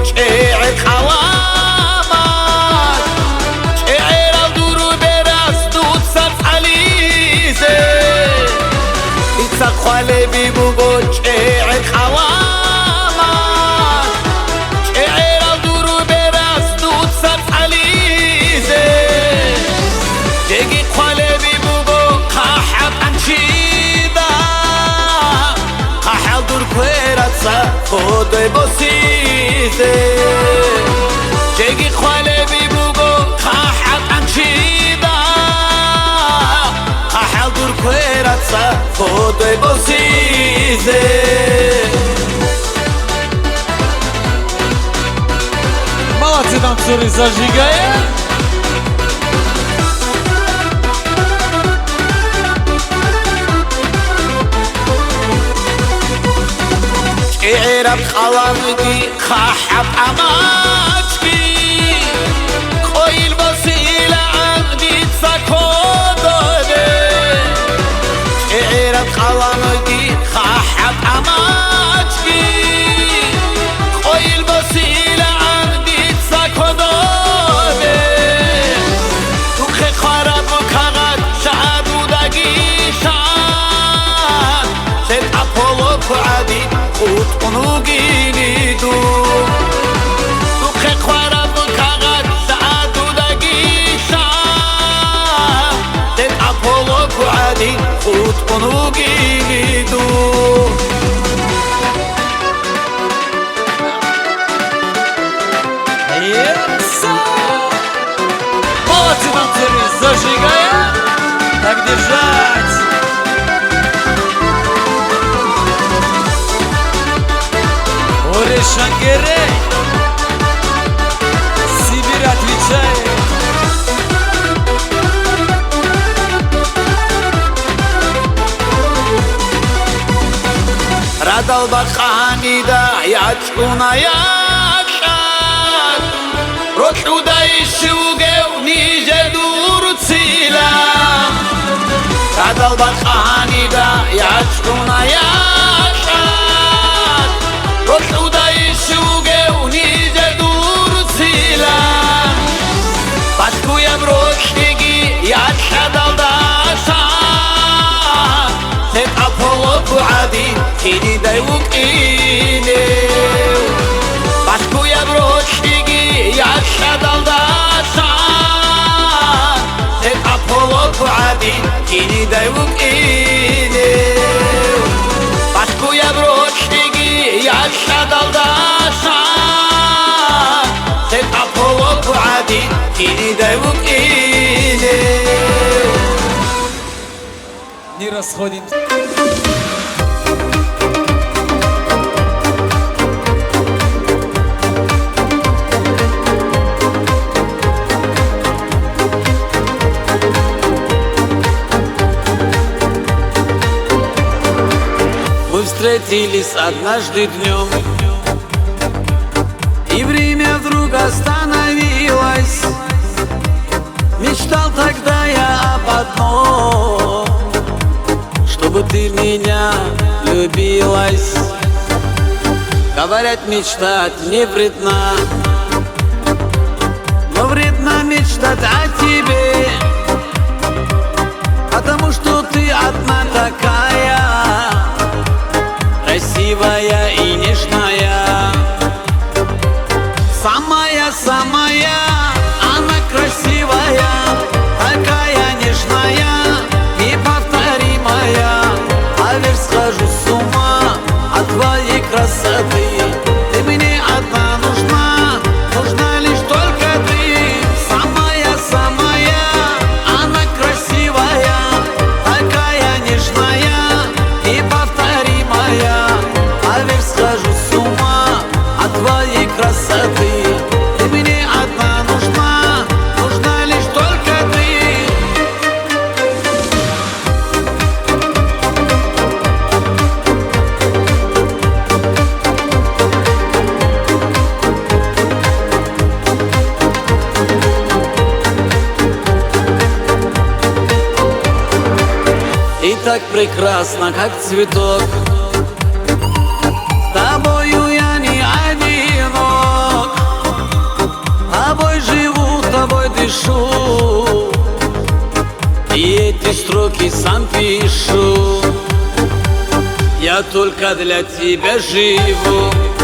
ჭეე ხალამად ჭეერა დურო ბერას დუცა წალიზე იცა ხვალები ბუგო ჭეე ხალამად ჭეერა დურო ბერას დუცა წალიze ჯეგი ხვალები ბუგო ხაჰატანჩიდა ხაჰალდურ ქვერაცა ხოდე ბოსიზე ჯეგი ხვალები ბუგო ხაჰატანჩიდა ხაჰალდურ ქვერაცა ხოდე ბოსიზე Молодцы, танцоры, зажигая. ჭეერა ხალამდი ხაჰატ ამაჩკი ყოილ ბოსილა ამდი ცაკოდოდე ჭეერა ხალამდი ხაჰატ ამაჩკი ყოილ ბოსილა ამდი ცაკოდოდე თუხე ხარაბ ქაღად შადუდაგი შან შენ აპოლო ფადი утнугиниду тухе хвараб кагад саадудагиша тен аполо куади утнугиниду Молодцы, танцоры, зажигая. Так держать. Шангерей, Сибирь отвечает. Радал бахани да ячуна ячат Ротуда ишугев ниже дурцила Радал бахани да ячуна ячат Ротуда ишугев ниже дурцила Пашкуя брочники ячадал дашат Сет аполо куади Кини дай укинев Пашкуя брочники ячадал дашат Сет аполо куади Кини дай укинев Пашкуя брочники ячадал дашат Сет аполо куади Кини дай укинев Не расходимся. Мы встретились однажды днем, и время вдруг остановилось. Мечтал тогда я об одном, чтобы ты в меня влюбилась. Говорят, мечтать не вредна, но вредно мечтать о тебе, потому что ты одна такая, красивая и нежная. Самая-самая, она красивая, такая нежная, неповторимая. Поверь, схожу с ума от твоей красоты. Ты мне одна нужна, нужна лишь только ты. Самая-самая, она красивая, такая нежная, неповторимая. Поверь, схожу с ума от твоей красоты. Ты мне одна нужна, нужна лишь только ты. И так прекрасно, как цветок. С тобою я не одинок. только для тебя живу.